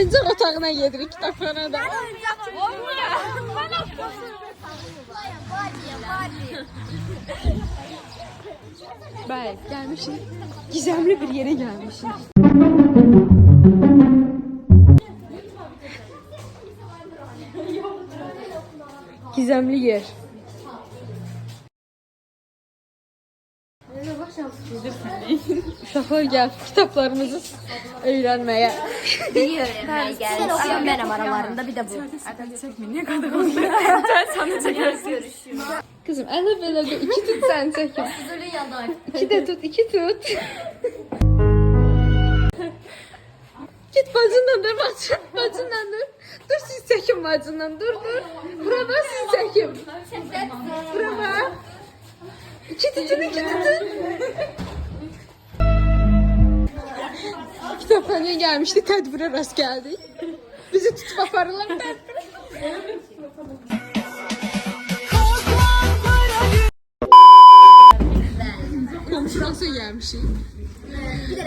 Oyuncaq otağına gedirik kitabxanada. Bəli, gəlmişik. Gizemli bir yere gelmişik. Gizemli yer. Uşaqlar gəlib kitablarımızı öyrənməyə. Biri öğrenmeye geldi. Ama benim aralarında bir de bu. Kızım ələ belə də iki tut sən çəkim. Böyle yanar. İki de tut, iki tut. Git bacından dur, bacından dur. Dur siz çəkin bacından, dur. Bura bax siz çəkim. Bura bax. İki tutun. Kitapxanaya gəlmişdi, tədbirə rast gəldik. Bizi tutub aparırlar tədbirə. Konferansa gəlmişik. Bir de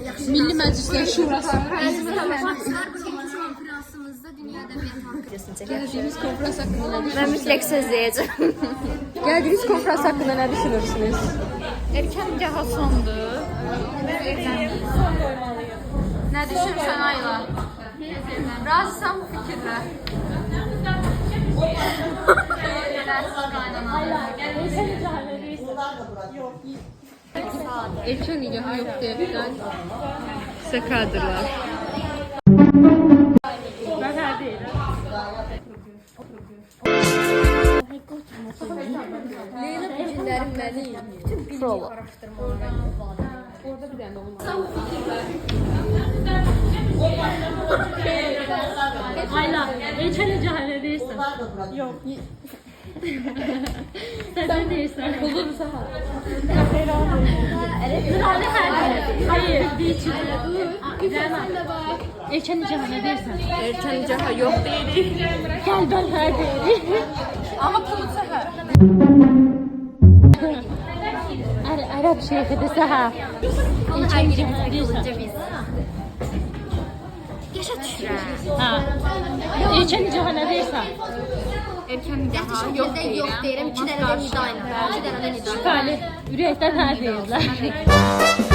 yaxşı. Milli Məclislər Şurası. Konferansımızda Dünya Edebiyat Hakkı. Gəldiyimiz konferans haqqında nə düşünürsünüz? Ben mütləq söz deyəcəm. Gəldiyiniz konferans haqqında nə düşünürsünüz? Erkən daha sondur. Nə düşünürsən Ayla? Razısan bu fikirlə? Erkən nigahı yox deyəndən sizə kadrlar. Mən hər deyirəm. Leyla bu günlərim məni bütün bilgi araşdırmalara orada bir dənə olmalı. Ayla, erkən cəhələ deyirsən. Yox. Sən deyirsən. Bulur səhə. Nurani hər deyir. Hayır, deyir. Erkən cəhələ deyirsən. Erkən nigaha yox deyirik. Gəl mən hər deyirik. Amma pulu səhər. Ərəb şeyxidir səhər. Hər biri olunca biz. Yaşa düşürəm. Hə. Erkən cəhələ deyirsən. Erkən nigah yox deyirəm. 2 dənə də nida ilə. 2 dənə də nida. Şübhəli. Ürəkdən hər deyirlər.